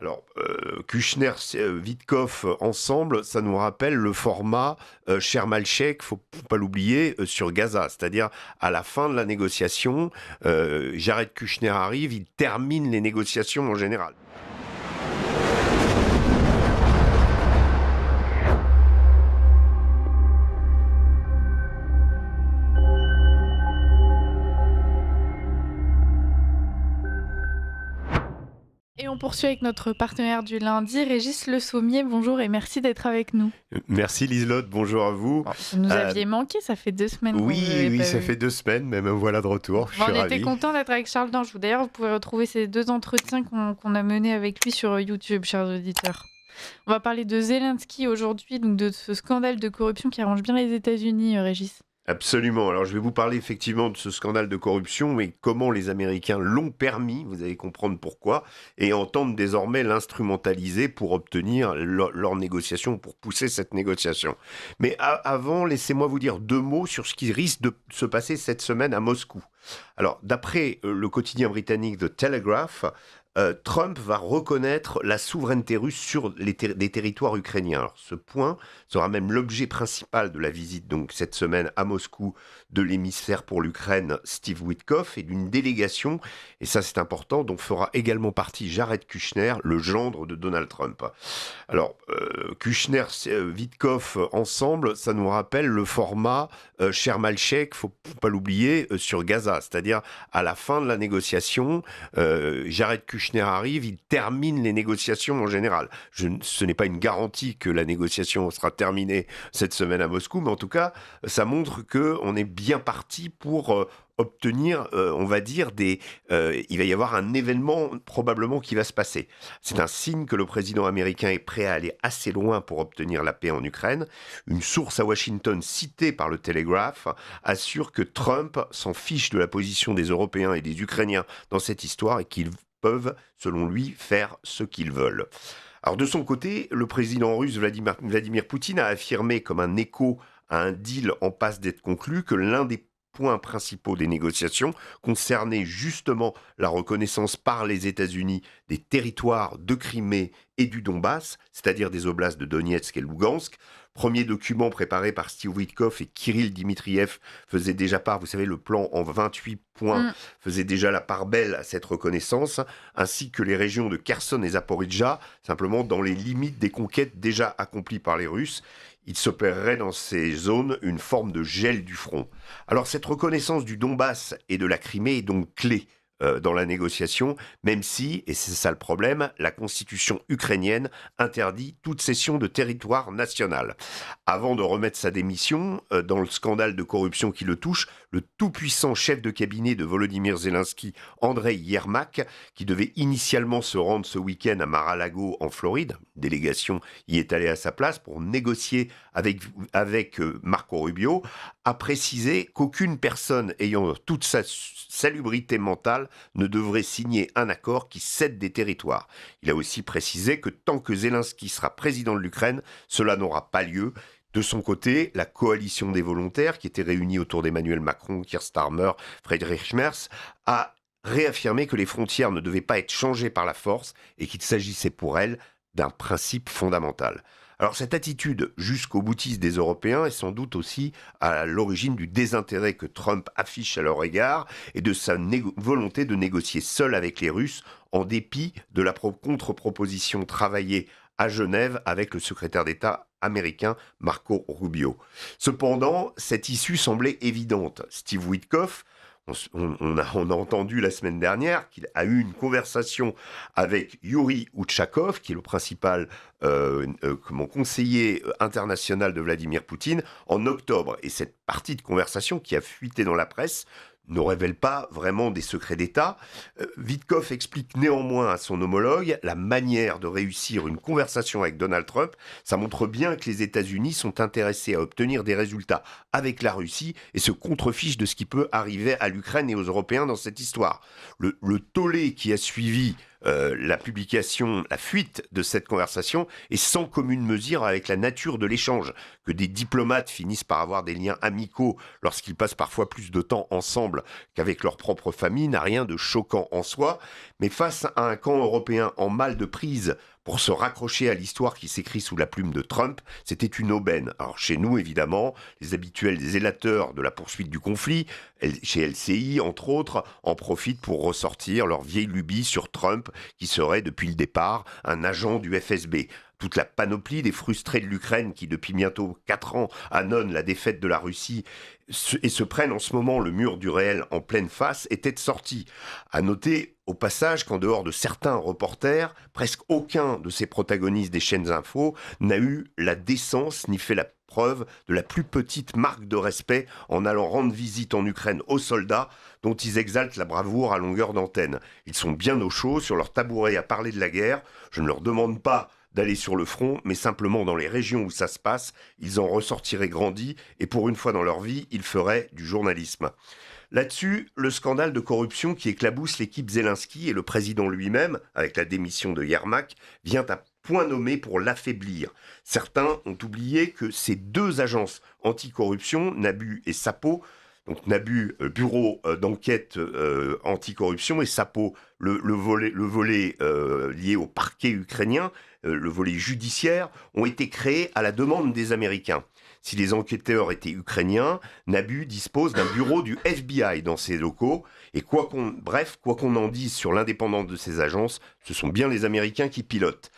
Alors, Kouchner, Witkoff, ensemble, ça nous rappelle le format Sharm el-Sheikh, faut pas l'oublier, sur Gaza. C'est-à-dire, à la fin de la négociation, Jared Kushner arrive, il termine les négociations en général. Et on poursuit avec notre partenaire du lundi, Régis Le Sommier. Bonjour et merci d'être avec nous. Merci Liselotte, bonjour à vous. Vous nous Euh, aviez manqué, ça fait 2 semaines qu'on vous oui, avait oui, pas ça vu. fait 2 semaines, mais me voilà de retour, je suis On était ravi. content d'être avec Charles Danjou. D'ailleurs, vous pouvez retrouver ces 2 entretiens qu'on a menés avec lui sur YouTube, chers auditeurs. On va parler de Zelensky aujourd'hui, donc de ce scandale de corruption qui arrange bien les États-Unis, Régis. Absolument. Alors, je vais vous parler effectivement de ce scandale de corruption et comment les Américains l'ont permis, vous allez comprendre pourquoi, et entendent désormais l'instrumentaliser pour obtenir leur négociation, pour pousser cette négociation. Mais avant, laissez-moi vous dire 2 mots sur ce qui risque de se passer cette semaine à Moscou. Alors, d'après le quotidien britannique The Telegraph, Trump va reconnaître la souveraineté russe sur des territoires ukrainiens. Alors, ce point sera même l'objet principal de la visite donc cette semaine à Moscou de l'émissaire pour l'Ukraine Steve Witkoff et d'une délégation, et ça c'est important, dont fera également partie Jared Kushner, le gendre de Donald Trump. Alors, Kushner, Witkoff, ensemble, ça nous rappelle le format Sharm el-Sheikh, faut pas l'oublier, sur Gaza. C'est-à-dire, à la fin de la négociation, Jared Kushner arrive, il termine les négociations en général. Ce n'est pas une garantie que la négociation sera terminée cette semaine à Moscou, mais en tout cas, ça montre qu'on est bien parti pour obtenir, on va dire, il va y avoir un événement probablement qui va se passer. C'est un signe que le président américain est prêt à aller assez loin pour obtenir la paix en Ukraine. Une source à Washington citée par le Telegraph assure que Trump s'en fiche de la position des Européens et des Ukrainiens dans cette histoire et qu'ils peuvent, selon lui, faire ce qu'ils veulent. Alors de son côté, le président russe Vladimir Poutine a affirmé comme un écho à un deal en passe d'être conclu que l'un des points principaux des négociations concernait justement la reconnaissance par les États-Unis des territoires de Crimée et du Donbass, c'est-à-dire des oblasts de Donetsk et Lugansk. Premier document préparé par Steve Witkoff et Kirill Dmitriev faisait déjà part, vous savez, le plan en 28 points faisait déjà la part belle à cette reconnaissance, ainsi que les régions de Kherson et Zaporizhzhia, simplement dans les limites des conquêtes déjà accomplies par les Russes. Il s'opérerait dans ces zones une forme de gel du front. Alors cette reconnaissance du Donbass et de la Crimée est donc clé dans la négociation, même si, et c'est ça le problème, la constitution ukrainienne interdit toute cession de territoire national. Avant de remettre sa démission, dans le scandale de corruption qui le touche, le tout-puissant chef de cabinet de Volodymyr Zelensky, Andrei Yermak, qui devait initialement se rendre ce week-end à Mar-a-Lago en Floride, une délégation y est allée à sa place pour négocier avec Marco Rubio, a précisé qu'aucune personne ayant toute sa salubrité mentale ne devrait signer un accord qui cède des territoires. Il a aussi précisé que tant que Zelensky sera président de l'Ukraine, cela n'aura pas lieu. De son côté, la coalition des volontaires, qui était réunie autour d'Emmanuel Macron, Keir Starmer, Friedrich Merz, a réaffirmé que les frontières ne devaient pas être changées par la force et qu'il s'agissait pour elle d'un principe fondamental. Alors cette attitude jusqu'au boutiste des Européens est sans doute aussi à l'origine du désintérêt que Trump affiche à leur égard et de sa volonté de négocier seul avec les Russes en dépit de la contre-proposition travaillée à Genève avec le secrétaire d'État américain Marco Rubio. Cependant, cette issue semblait évidente. Steve Witkoff, on a entendu la semaine dernière qu'il a eu une conversation avec Yuri Utchakov, qui est le principal conseiller international de Vladimir Poutine, en octobre. Et cette partie de conversation qui a fuité dans la presse ne révèle pas vraiment des secrets d'État. Witkoff explique néanmoins à son homologue la manière de réussir une conversation avec Donald Trump. Ça montre bien que les États-Unis sont intéressés à obtenir des résultats avec la Russie et se contrefichent de ce qui peut arriver à l'Ukraine et aux Européens dans cette histoire. Le tollé qui a suivi la fuite de cette conversation est sans commune mesure avec la nature de l'échange. Que des diplomates finissent par avoir des liens amicaux lorsqu'ils passent parfois plus de temps ensemble qu'avec leur propre famille n'a rien de choquant en soi, mais face à un camp européen en mal de prise pour se raccrocher à l'histoire qui s'écrit sous la plume de Trump, c'était une aubaine. Alors chez nous, évidemment, les habituels zélateurs de la poursuite du conflit, chez LCI, entre autres, en profitent pour ressortir leur vieille lubie sur Trump, qui serait, depuis le départ, un agent du FSB. Toute la panoplie des frustrés de l'Ukraine qui, depuis bientôt 4 ans, annonnent la défaite de la Russie et se prennent en ce moment le mur du réel en pleine face, était sortie. À noter, au passage, qu'en dehors de certains reporters, presque aucun de ces protagonistes des chaînes info n'a eu la décence ni fait la preuve de la plus petite marque de respect en allant rendre visite en Ukraine aux soldats dont ils exaltent la bravoure à longueur d'antenne. Ils sont bien au chaud sur leur tabouret à parler de la guerre. Je ne leur demande pas d'aller sur le front, mais simplement dans les régions où ça se passe, ils en ressortiraient grandis et pour une fois dans leur vie, ils feraient du journalisme. Là-dessus, le scandale de corruption qui éclabousse l'équipe Zelensky et le président lui-même, avec la démission de Yermak, vient à point nommé pour l'affaiblir. Certains ont oublié que ces 2 agences anticorruption, NABU et SAPO, donc NABU, bureau d'enquête anticorruption, et SAPO, le volet lié au parquet ukrainien, le volet judiciaire, ont été créés à la demande des Américains. Si les enquêteurs étaient ukrainiens, NABU dispose d'un bureau du FBI dans ses locaux. Et quoi qu'on en dise sur l'indépendance de ces agences, ce sont bien les Américains qui pilotent.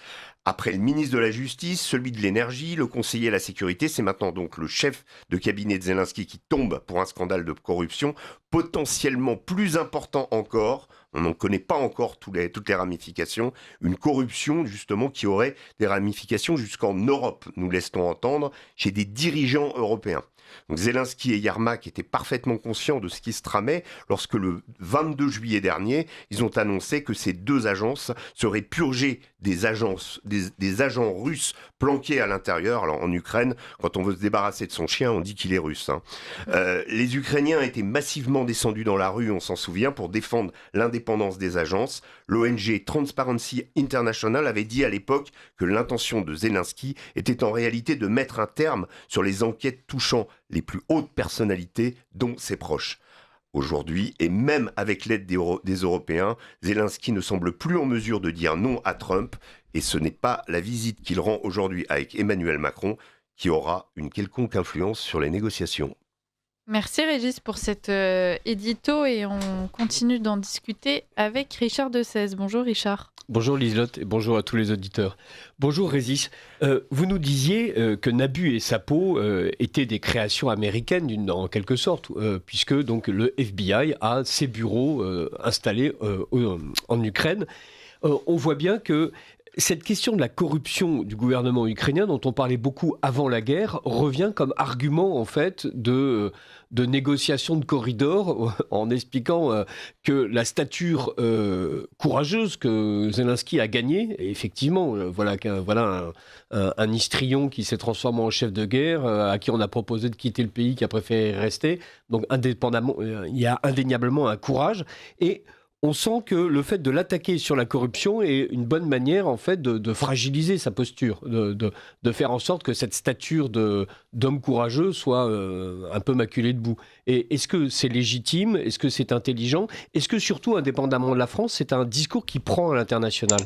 Après le ministre de la Justice, celui de l'Énergie, le conseiller à la Sécurité, c'est maintenant donc le chef de cabinet de Zelensky qui tombe pour un scandale de corruption potentiellement plus important encore. On n'en connaît pas encore toutes les ramifications. Une corruption, justement, qui aurait des ramifications jusqu'en Europe, nous laisse-t-on entendre, chez des dirigeants européens. Donc Zelensky et Yermak étaient parfaitement conscients de ce qui se tramait lorsque le 22 juillet dernier, ils ont annoncé que ces 2 agences seraient purgées des agents russes planqués à l'intérieur. Alors en Ukraine, quand on veut se débarrasser de son chien, on dit qu'il est russe. Les Ukrainiens étaient massivement descendus dans la rue, on s'en souvient, pour défendre l'indépendance des agences. L'ONG Transparency International avait dit à l'époque que l'intention de Zelensky était en réalité de mettre un terme sur les enquêtes touchant les plus hautes personnalités, dont ses proches. Aujourd'hui, et même avec l'aide des Européens, Zelensky ne semble plus en mesure de dire non à Trump, et ce n'est pas la visite qu'il rend aujourd'hui avec Emmanuel Macron qui aura une quelconque influence sur les négociations. Merci Régis pour cet édito et on continue d'en discuter avec Richard Dessèze. Bonjour Richard. Bonjour Liselotte et bonjour à tous les auditeurs. Bonjour Régis. Vous nous disiez que NABU et SAPO étaient des créations américaines en quelque sorte, puisque donc le FBI a ses bureaux installés en Ukraine. On voit bien que cette question de la corruption du gouvernement ukrainien, dont on parlait beaucoup avant la guerre, revient comme argument en fait de négociation de corridor, en expliquant que la stature courageuse que Zelensky a gagnée, et effectivement, voilà un histrion qui s'est transformé en chef de guerre, à qui on a proposé de quitter le pays, qui a préféré rester. Donc indépendamment, il y a indéniablement un courage. Et on sent que le fait de l'attaquer sur la corruption est une bonne manière en fait de fragiliser sa posture, de faire en sorte que cette stature d'homme courageux soit un peu maculée de boue. Et est-ce que c'est légitime ? Est-ce que c'est intelligent ? Est-ce que surtout, indépendamment de la France, c'est un discours qui prend à l'international ?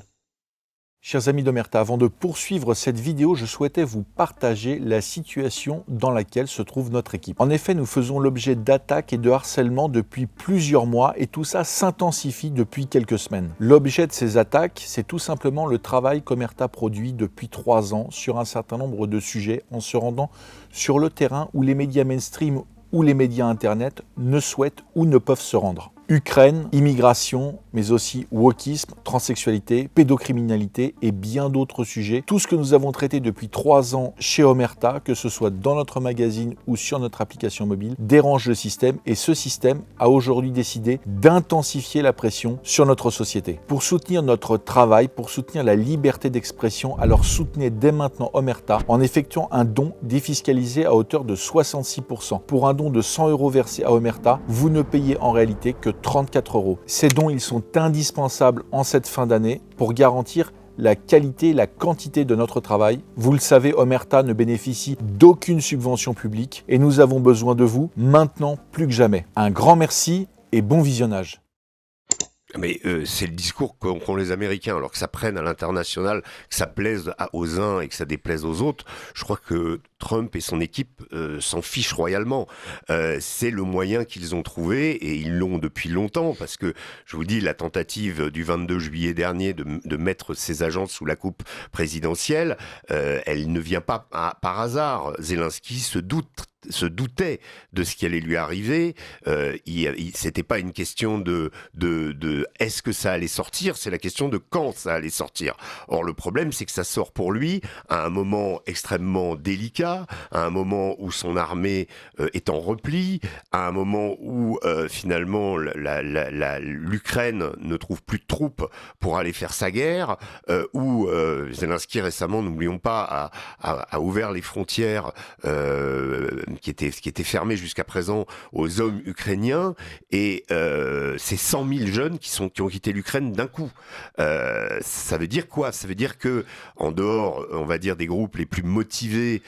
Chers amis d'Omerta, avant de poursuivre cette vidéo, je souhaitais vous partager la situation dans laquelle se trouve notre équipe. En effet, nous faisons l'objet d'attaques et de harcèlement depuis plusieurs mois et tout ça s'intensifie depuis quelques semaines. L'objet de ces attaques, c'est tout simplement le travail qu'Omerta produit depuis 3 ans sur un certain nombre de sujets en se rendant sur le terrain où les médias mainstream ou les médias internet ne souhaitent ou ne peuvent se rendre. Ukraine, immigration, mais aussi wokisme, transsexualité, pédocriminalité et bien d'autres sujets. Tout ce que nous avons traité depuis 3 ans chez Omerta, que ce soit dans notre magazine ou sur notre application mobile, dérange le système et ce système a aujourd'hui décidé d'intensifier la pression sur notre société. Pour soutenir notre travail, pour soutenir la liberté d'expression, alors soutenez dès maintenant Omerta en effectuant un don défiscalisé à hauteur de 66%. Pour un don de 100 € versé à Omerta, vous ne payez en réalité que 34 €. Ces dons, ils sont indispensables en cette fin d'année pour garantir la qualité et la quantité de notre travail. Vous le savez, Omerta ne bénéficie d'aucune subvention publique et nous avons besoin de vous maintenant plus que jamais. Un grand merci et bon visionnage. Mais c'est le discours qu'ont les Américains, alors que ça prenne à l'international, que ça plaise aux uns et que ça déplaise aux autres. Je crois que Trump et son équipe s'en fichent royalement. C'est le moyen qu'ils ont trouvé, et ils l'ont depuis longtemps, parce que, je vous dis, la tentative du 22 juillet dernier de mettre ces agences sous la coupe présidentielle, elle ne vient pas par hasard. Zelensky se doutait de ce qui allait lui arriver. C'était pas une question de est-ce que ça allait sortir, c'est la question de quand ça allait sortir. Or, le problème, c'est que ça sort pour lui à un moment extrêmement délicat, à un moment où son armée est en repli, à un moment où finalement l'Ukraine ne trouve plus de troupes pour aller faire sa guerre, où Zelensky récemment, n'oublions pas, a ouvert les frontières qui étaient fermées jusqu'à présent aux hommes ukrainiens, et c'est 100 000 jeunes qui ont quitté l'Ukraine d'un coup. Ça veut dire quoi ? Ça veut dire que, en dehors, on va dire, des groupes les plus motivés,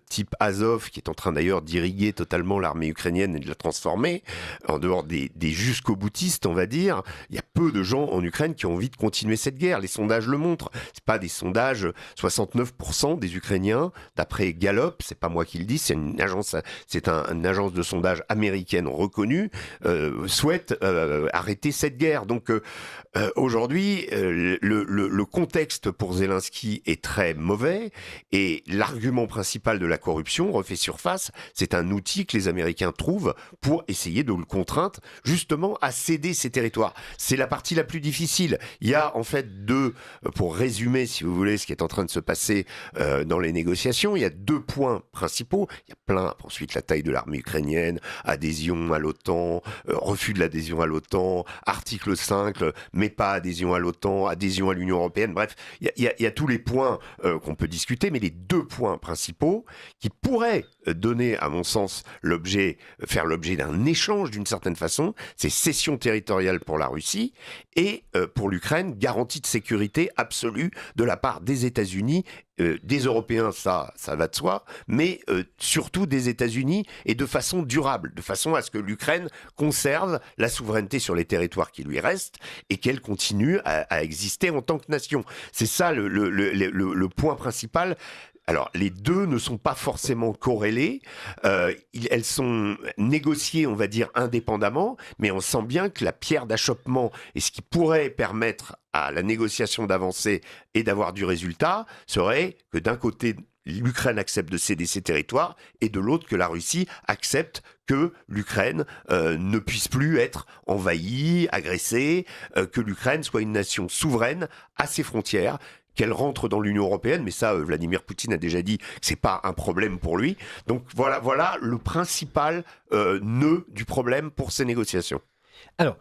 type Azov, qui est en train d'ailleurs d'irriguer totalement l'armée ukrainienne et de la transformer, en dehors des jusqu'au boutistes, on va dire, il y a peu de gens en Ukraine qui ont envie de continuer cette guerre. Les sondages le montrent. C'est pas des sondages, 69% des Ukrainiens, d'après Gallup, c'est pas moi qui le dis, c'est une agence de sondage américaine reconnue, souhaitent arrêter cette guerre. Donc aujourd'hui, le contexte pour Zelensky est très mauvais, et l'argument principal de la corruption refait surface. C'est un outil que les Américains trouvent pour essayer de le contraindre justement à céder ses territoires. C'est la partie la plus difficile. Il y a en fait pour résumer, si vous voulez, ce qui est en train de se passer dans les négociations, il y a 2 points principaux. Il y a plein, ensuite la taille de l'armée ukrainienne, adhésion à l'OTAN, refus de l'adhésion à l'OTAN, article 5, mais pas adhésion à l'OTAN, adhésion à l'Union européenne. Bref, il y a tous les points qu'on peut discuter, mais les 2 points principaux qui pourraient donner, à mon sens, faire l'objet d'un échange d'une certaine façon, c'est cession territoriale pour la Russie, et pour l'Ukraine, garantie de sécurité absolue de la part des États-Unis, des Européens, ça va de soi, mais surtout des États-Unis, et de façon durable, de façon à ce que l'Ukraine conserve la souveraineté sur les territoires qui lui restent et qu'elle continue à exister en tant que nation. C'est ça le point principal. Alors, les deux ne sont pas forcément corrélés, elles sont négociées, on va dire, indépendamment, mais on sent bien que la pierre d'achoppement et ce qui pourrait permettre à la négociation d'avancer et d'avoir du résultat serait que d'un côté, l'Ukraine accepte de céder ses territoires, et de l'autre, que la Russie accepte que l'Ukraine ne puisse plus être envahie, agressée, que l'Ukraine soit une nation souveraine à ses frontières, qu'elle rentre dans l'Union européenne, mais ça, Vladimir Poutine a déjà dit que c'est pas un problème pour lui. Donc voilà le principal nœud du problème pour ces négociations. Alors,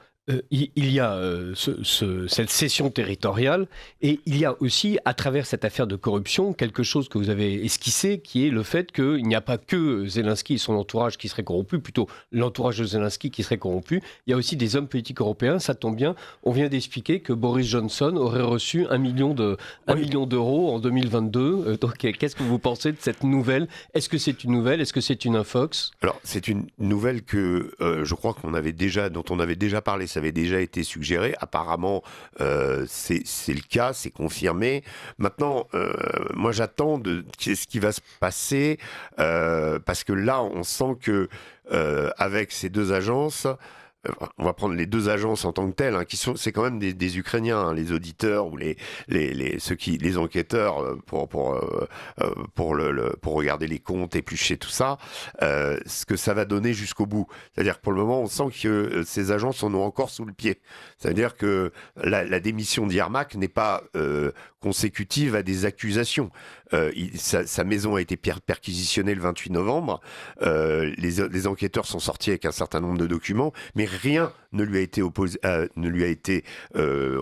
il y a cette cession territoriale, et il y a aussi, à travers cette affaire de corruption, quelque chose que vous avez esquissé, qui est le fait qu'il n'y a pas que Zelensky et son entourage qui seraient corrompus, plutôt l'entourage de Zelensky qui serait corrompu. Il y a aussi des hommes politiques européens, ça tombe bien. On vient d'expliquer que Boris Johnson aurait reçu 1 million d'euros en 2022. Donc, qu'est-ce que vous pensez de cette nouvelle ? Est-ce que c'est une nouvelle ? Est-ce que c'est une infox ? Alors, c'est une nouvelle que je crois dont on avait déjà parlé. Ça avait déjà été suggéré. Apparemment, c'est le cas, c'est confirmé. Maintenant, moi, j'attends ce qui va se passer, parce que là, on sent que avec ces 2 agences, on va prendre les 2 agences en tant que telles, c'est quand même des Ukrainiens, les auditeurs ou les enquêteurs pour regarder les comptes, éplucher tout ça, ce que ça va donner jusqu'au bout. C'est-à-dire que pour le moment, on sent que ces agences en ont encore sous le pied. C'est-à-dire que la démission d'Yermak n'est pas consécutive à des accusations. Sa maison a été perquisitionnée le 28 novembre. Les enquêteurs sont sortis avec un certain nombre de documents, mais rien ne lui a été on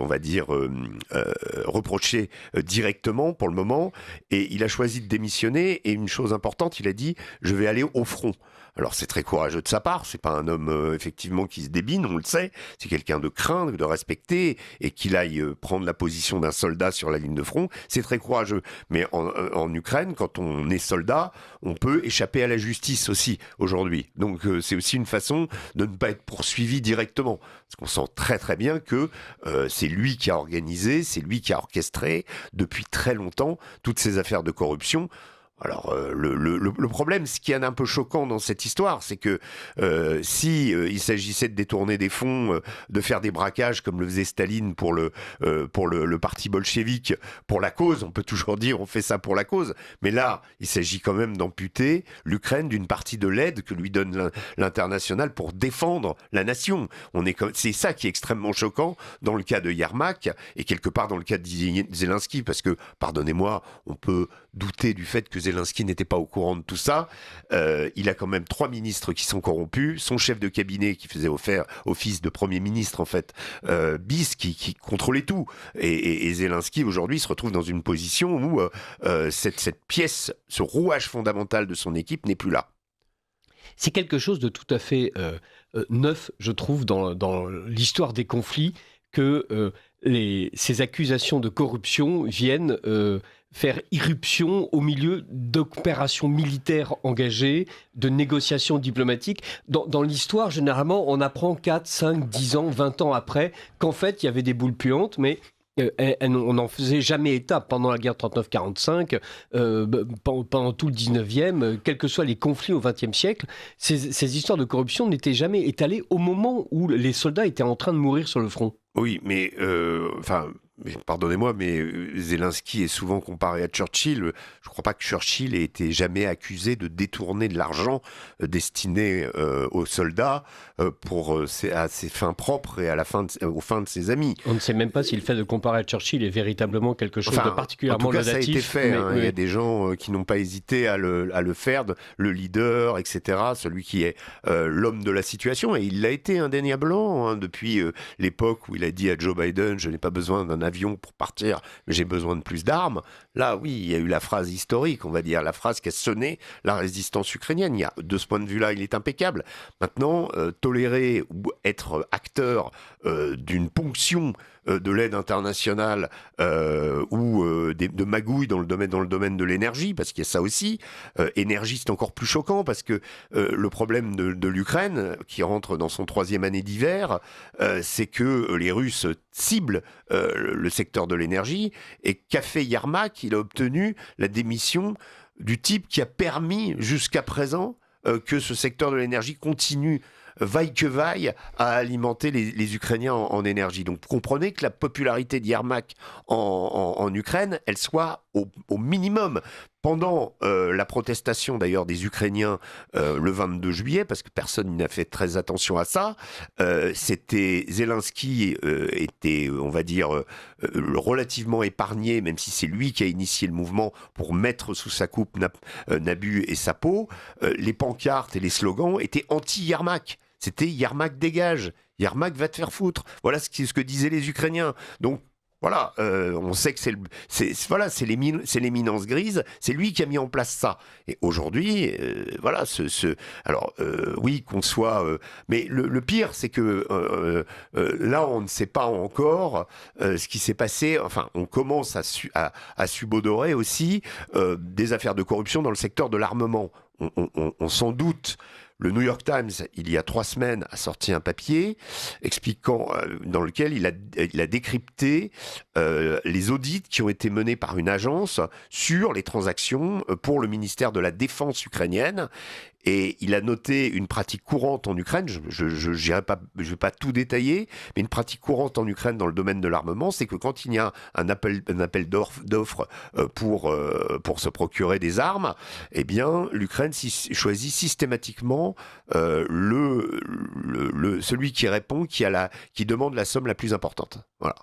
va dire, reproché directement pour le moment. Et il a choisi de démissionner. Et une chose importante, il a dit : je vais aller au front. Alors c'est très courageux de sa part, c'est pas un homme effectivement qui se débine, on le sait, c'est quelqu'un de craint, de respecter, et qu'il aille prendre la position d'un soldat sur la ligne de front, c'est très courageux. Mais en Ukraine, quand on est soldat, on peut échapper à la justice aussi aujourd'hui. Donc c'est aussi une façon de ne pas être poursuivi directement. Parce qu'on sent très très bien que c'est lui qui a organisé, c'est lui qui a orchestré depuis très longtemps toutes ces affaires de corruption. Alors le problème, ce qui est un peu choquant dans cette histoire, c'est que si il s'agissait de détourner des fonds, de faire des braquages comme le faisait Staline pour le parti bolchevique, pour la cause, on peut toujours dire on fait ça pour la cause, mais là il s'agit quand même d'amputer l'Ukraine d'une partie de l'aide que lui donne l'international pour défendre la nation. C'est ça qui est extrêmement choquant dans le cas de Yermak et quelque part dans le cas de Zelensky, parce que, pardonnez-moi, on peut douter du fait que Zelensky n'était pas au courant de tout ça. Il a quand même 3 ministres qui sont corrompus, son chef de cabinet qui faisait office de Premier ministre en fait, bis qui contrôlait tout. Et Zelensky aujourd'hui se retrouve dans une position où cette pièce, ce rouage fondamental de son équipe n'est plus là. C'est quelque chose de tout à fait neuf, je trouve, dans l'histoire des conflits, que ces accusations de corruption viennent faire irruption au milieu d'opérations militaires engagées, de négociations diplomatiques. Dans l'histoire, généralement, on apprend 4, 5, 10 ans, 20 ans après qu'en fait, il y avait des boules puantes, mais on n'en faisait jamais état pendant la guerre 39-45, pendant tout le 19e, quels que soient les conflits au 20e siècle. Ces histoires de corruption n'étaient jamais étalées au moment où les soldats étaient en train de mourir sur le front. Oui, mais pardonnez-moi, mais Zelensky est souvent comparé à Churchill. Je ne crois pas que Churchill ait été jamais accusé de détourner de l'argent destiné aux soldats à ses fins propres et aux fins de ses amis. On ne sait même pas si le fait de comparer à Churchill est véritablement quelque chose de particulièrement laudatif. En tout cas, ça a été fait. Il y a des gens qui n'ont pas hésité à le faire, le leader, etc., celui qui est l'homme de la situation. Et il l'a été indéniablement depuis l'époque où il a dit à Joe Biden « Je n'ai pas besoin d'un avion pour partir, mais j'ai besoin de plus d'armes ». Là, oui, il y a eu la phrase historique, on va dire, la phrase qui a sonné la résistance ukrainienne. De ce point de vue-là, il est impeccable. Maintenant, tolérer ou être acteur d'une ponction de l'aide internationale ou de magouilles dans le domaine de l'énergie, parce qu'il y a ça aussi. Énergie, c'est encore plus choquant, parce que le problème de l'Ukraine, qui rentre dans son 3e année d'hiver, c'est que les Russes ciblent le secteur de l'énergie, et qu'a fait Yermak? Il a obtenu la démission du type qui a permis jusqu'à présent que ce secteur de l'énergie continue vaille que vaille à alimenter les Ukrainiens en énergie. Donc comprenez que la popularité d'Yermak en Ukraine, elle soit au minimum. Pendant la protestation d'ailleurs des Ukrainiens le 22 juillet, parce que personne n'a fait très attention à ça, Zelensky était, on va dire, relativement épargné, même si c'est lui qui a initié le mouvement pour mettre sous sa coupe Nabu et Sapo. Les pancartes et les slogans étaient anti-Yermak. C'était Yermak dégage, Yermak va te faire foutre. Voilà ce que disaient les Ukrainiens. Donc voilà, on sait que c'est l'éminence grise, c'est lui qui a mis en place ça. Et aujourd'hui, voilà, oui, qu'on soit... mais le pire, c'est que là, on ne sait pas encore ce qui s'est passé. Enfin, on commence à subodorer aussi des affaires de corruption dans le secteur de l'armement. On s'en doute. Le New York Times, il y a 3 semaines, a sorti un papier expliquant, dans lequel il a décrypté les audits qui ont été menés par une agence sur les transactions pour le ministère de la Défense ukrainienne. Et il a noté une pratique courante en Ukraine, je ne vais pas tout détailler, mais une pratique courante en Ukraine dans le domaine de l'armement, c'est que quand il y a un appel d'offres pour se procurer des armes, eh bien l'Ukraine choisit systématiquement celui qui répond, qui demande la somme la plus importante. Voilà.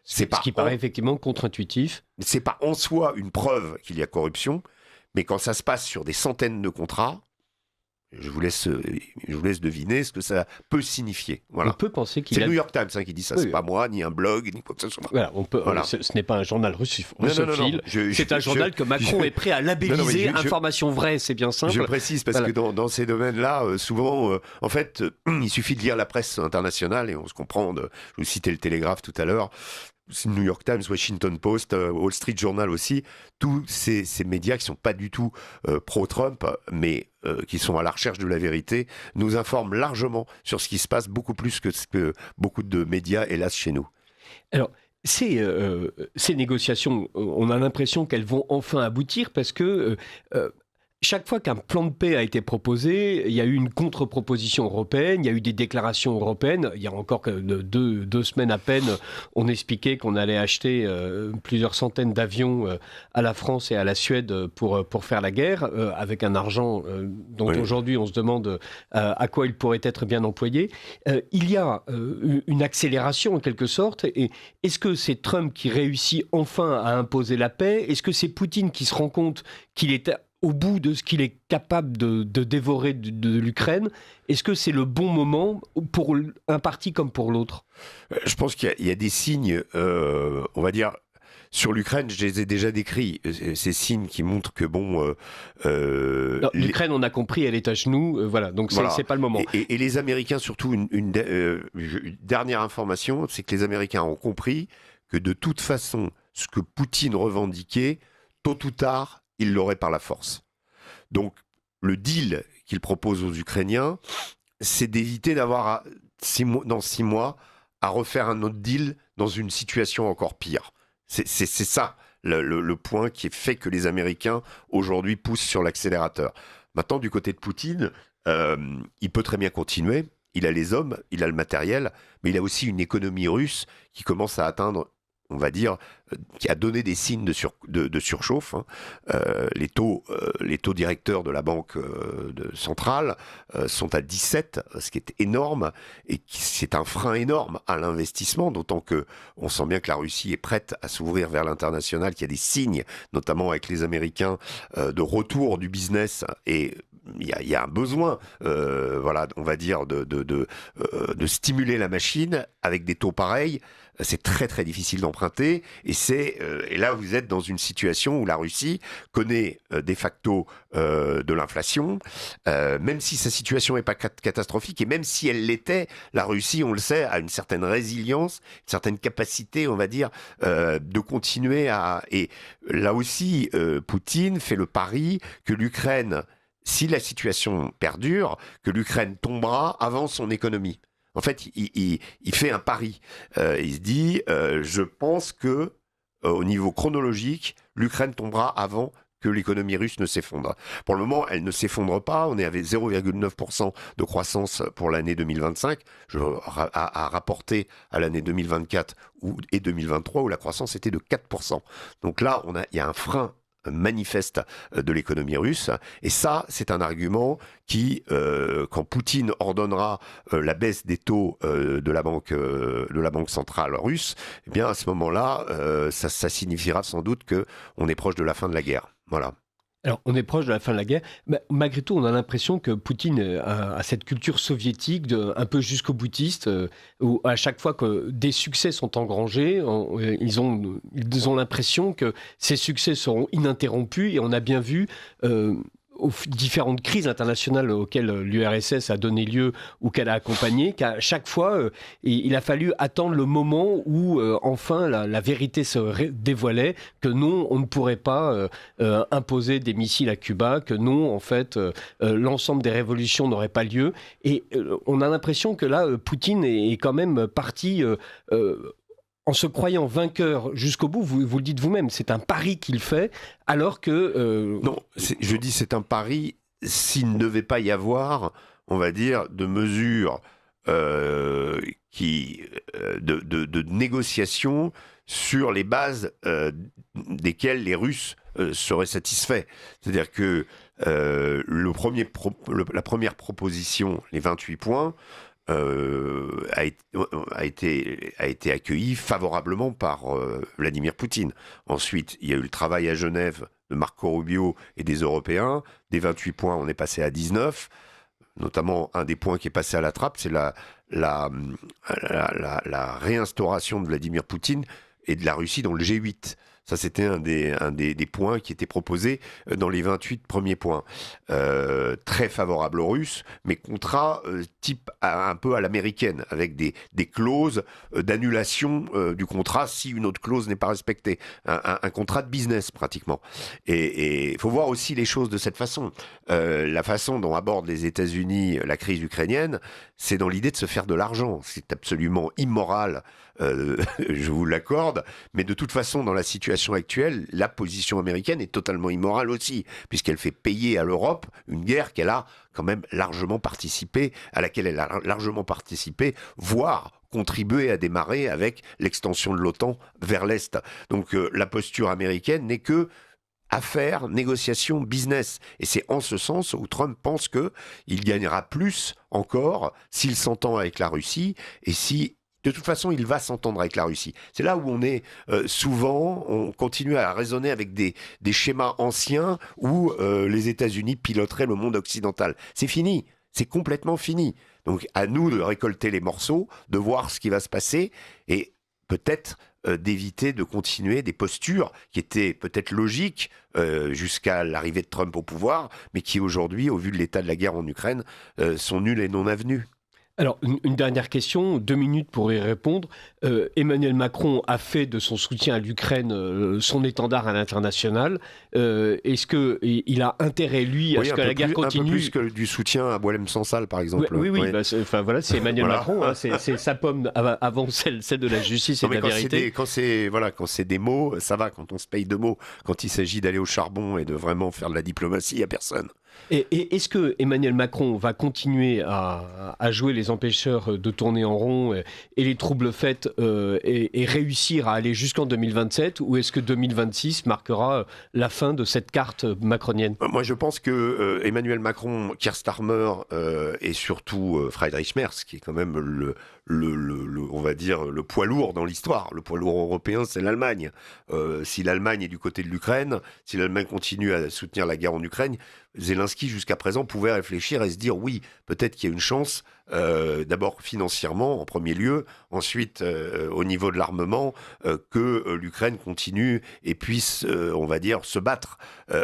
Ce qui paraît effectivement contre-intuitif. C'est pas en soi une preuve qu'il y a corruption, mais quand ça se passe sur des centaines de contrats, Je vous laisse deviner ce que ça peut signifier. Voilà. On peut penser qu'il C'est le New York Times qui dit ça, c'est pas moi, ni un blog, ni quoi que ce soit. Voilà, ce n'est pas un journal russophile, c'est un journal que Macron est prêt à labelliser information vraie, c'est bien simple. Je précise parce que dans ces domaines-là, souvent, en fait, il suffit de lire la presse internationale et on se comprend. Je vous citais le Télégraphe tout à l'heure. New York Times, Washington Post, Wall Street Journal aussi, tous ces médias qui ne sont pas du tout pro-Trump, mais qui sont à la recherche de la vérité, nous informent largement sur ce qui se passe, beaucoup plus que ce que beaucoup de médias, hélas, chez nous. Alors, ces négociations, on a l'impression qu'elles vont enfin aboutir parce que chaque fois qu'un plan de paix a été proposé, il y a eu une contre-proposition européenne, il y a eu des déclarations européennes. Il y a encore deux semaines à peine, on expliquait qu'on allait acheter plusieurs centaines d'avions à la France et à la Suède pour faire la guerre, avec un argent dont aujourd'hui on se demande à quoi il pourrait être bien employé. Il y a une accélération en quelque sorte. Et est-ce que c'est Trump qui réussit enfin à imposer la paix ? Est-ce que c'est Poutine qui se rend compte qu'il est au bout de ce qu'il est capable de dévorer de l'Ukraine? Est-ce que c'est le bon moment pour un parti comme pour l'autre? Je pense qu'il y a des signes, on va dire, sur l'Ukraine, je les ai déjà décrits, ces signes qui montrent que l'Ukraine, on a compris, elle est à genoux, voilà, donc c'est pas le moment. Et les Américains, surtout, une dernière information, c'est que les Américains ont compris que de toute façon, ce que Poutine revendiquait, tôt ou tard, il l'aurait par la force. Donc, le deal qu'il propose aux Ukrainiens, c'est d'éviter d'avoir, dans 6 mois, à refaire un autre deal dans une situation encore pire. C'est ça, le point qui fait que les Américains, aujourd'hui, poussent sur l'accélérateur. Maintenant, du côté de Poutine, il peut très bien continuer. Il a les hommes, il a le matériel, mais il a aussi une économie russe qui commence à atteindre, on va dire, qui a donné des signes de surchauffe. Les taux directeurs de la banque centrale sont à 17, ce qui est énorme, et c'est un frein énorme à l'investissement, d'autant qu'on sent bien que la Russie est prête à s'ouvrir vers l'international, qu'il y a des signes, notamment avec les Américains, de retour du business, et il y a un besoin, voilà, on va dire, de stimuler la machine avec des taux pareils. C'est très très difficile d'emprunter, et là vous êtes dans une situation où la Russie connaît de facto de l'inflation, même si sa situation n'est pas catastrophique, et même si elle l'était, la Russie, on le sait, a une certaine résilience, une certaine capacité, on va dire, de continuer à... Et là aussi, Poutine fait le pari que l'Ukraine, si la situation perdure, que l'Ukraine tombera avant son économie. En fait, il fait un pari. Il se dit, je pense que au niveau chronologique, l'Ukraine tombera avant que l'économie russe ne s'effondre. Pour le moment, elle ne s'effondre pas. On est avec 0,9% de croissance pour l'année 2025, à rapporter à l'année 2024 et 2023, où la croissance était de 4%. Donc là, il y a un frein manifeste de l'économie russe, et ça, c'est un argument qui, quand Poutine ordonnera la baisse des taux de la banque centrale russe, eh bien à ce moment-là, ça signifiera sans doute qu'on est proche de la fin de la guerre. Voilà. Alors, on est proche de la fin de la guerre. Mais malgré tout, on a l'impression que Poutine a cette culture soviétique, un peu jusqu'au-boutiste, où à chaque fois que des succès sont engrangés, ils ont l'impression que ces succès seront ininterrompus. Et on a bien vu... aux différentes crises internationales auxquelles l'URSS a donné lieu ou qu'elle a accompagné, qu'à chaque fois, il a fallu attendre le moment où enfin la vérité se dévoilait, que non, on ne pourrait pas imposer des missiles à Cuba, que non, en fait, l'ensemble des révolutions n'aurait pas lieu. Et on a l'impression que là, Poutine est quand même parti... en se croyant vainqueur jusqu'au bout, vous le dites vous-même, c'est un pari qu'il fait, alors que... Non, je dis c'est un pari s'il ne devait pas y avoir, on va dire, de mesures de négociation sur les bases desquelles les Russes seraient satisfaits. C'est-à-dire que la première proposition, les 28 points, a été accueilli favorablement par Vladimir Poutine. Ensuite, il y a eu le travail à Genève de Marco Rubio et des Européens. Des 28 points, on est passé à 19. notamment un des points qui est passé à la trappe, c'est la réinstauration de Vladimir Poutine et de la Russie dans le G8. Ça, c'était un des points qui étaient proposés dans les 28 premiers points. Très favorable aux Russes, mais contrat type un peu à l'américaine, avec des clauses d'annulation du contrat si une autre clause n'est pas respectée. Un contrat de business, pratiquement. Et il faut voir aussi les choses de cette façon. La façon dont abordent les États-Unis la crise ukrainienne, c'est dans l'idée de se faire de l'argent. C'est absolument immoral, je vous l'accorde, mais de toute façon, dans la situation actuelle, la position américaine est totalement immorale aussi, puisqu'elle fait payer à l'Europe une guerre qu'elle a quand même largement participé, à laquelle elle a largement participé, voire contribué à démarrer avec l'extension de l'OTAN vers l'Est. Donc la posture américaine n'est que affaires, négociations, business. Et c'est en ce sens où Trump pense qu'il gagnera plus encore s'il s'entend avec la Russie et si de toute façon, il va s'entendre avec la Russie. C'est là où on est souvent, on continue à raisonner avec des schémas anciens où les États-Unis piloteraient le monde occidental. C'est fini, c'est complètement fini. Donc à nous de récolter les morceaux, de voir ce qui va se passer et peut-être d'éviter de continuer des postures qui étaient peut-être logiques jusqu'à l'arrivée de Trump au pouvoir, mais qui aujourd'hui, au vu de l'état de la guerre en Ukraine, sont nulles et non avenues. Alors, une dernière question, 2 minutes pour y répondre. Emmanuel Macron a fait de son soutien à l'Ukraine son étendard à l'international. Est-ce qu'il a intérêt, lui, à ce que la guerre continue? Un peu plus que du soutien à Boualem Sansal, par exemple. Oui. Bah, c'est Emmanuel Macron, hein, c'est sa pomme avant celle de la justice et de la vérité. Quand c'est des mots, ça va, quand on se paye de mots. Quand il s'agit d'aller au charbon et de vraiment faire de la diplomatie, il n'y a personne. Et est-ce que Emmanuel Macron va continuer à jouer les empêcheurs de tourner en rond et les troubles faits et réussir à aller jusqu'en 2027, ou est-ce que 2026 marquera la fin de cette carte macronienne? Moi, je pense que Emmanuel Macron, Keir Starmer et surtout Friedrich Merz, qui est quand même on va dire le poids lourd dans l'histoire. Le poids lourd européen, c'est l'Allemagne. Si l'Allemagne est du côté de l'Ukraine, si l'Allemagne continue à soutenir la guerre en Ukraine, Zelensky, jusqu'à présent, pouvait réfléchir et se dire oui, peut-être qu'il y a une chance, d'abord financièrement en premier lieu, ensuite au niveau de l'armement, que l'Ukraine continue et puisse, on va dire, se battre.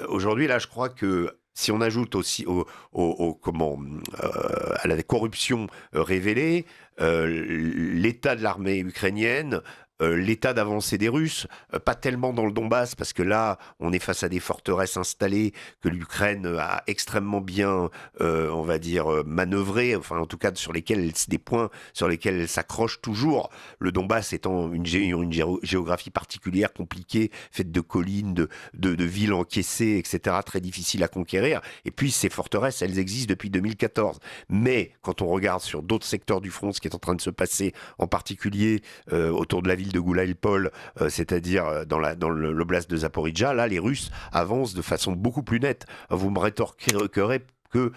Aujourd'hui, là, je crois que si on ajoute aussi à la corruption révélée, l'état de l'armée ukrainienne, l'état d'avancée des Russes, pas tellement dans le Donbass, parce que là, on est face à des forteresses installées que l'Ukraine a extrêmement bien, on va dire, manœuvré, enfin en tout cas des points sur lesquels elle s'accroche toujours. Le Donbass étant une géographie particulière, compliquée, faite de collines, de villes encaissées, etc., très difficile à conquérir. Et puis ces forteresses, elles existent depuis 2014. Mais quand on regarde sur d'autres secteurs du front, ce qui est en train de se passer, en particulier autour de la ville de Goulaïpol, c'est-à-dire dans l'oblast de Zaporijjia, là, les Russes avancent de façon beaucoup plus nette. Vous me rétorquerez que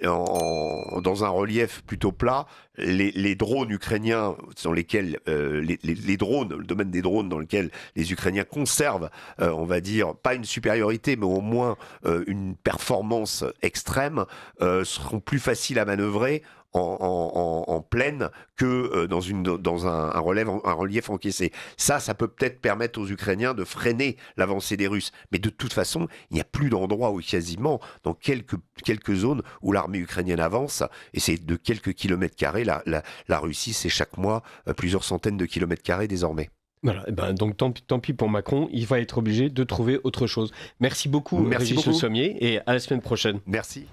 dans un relief plutôt plat, les drones ukrainiens sur lesquels les drones, le domaine des drones dans lequel les Ukrainiens conservent, on va dire, pas une supériorité, mais au moins une performance extrême, seront plus faciles à manœuvrer en plaine que dans un relief encaissé. Ça peut peut-être permettre aux Ukrainiens de freiner l'avancée des Russes. Mais de toute façon, il n'y a plus d'endroits où quasiment, dans quelques zones où l'armée ukrainienne avance, et c'est de quelques kilomètres carrés. La Russie, c'est chaque mois plusieurs centaines de kilomètres carrés désormais. Voilà, donc tant pis pour Macron, il va être obligé de trouver autre chose. Merci beaucoup, Régis Le Sommier, et à la semaine prochaine. Merci.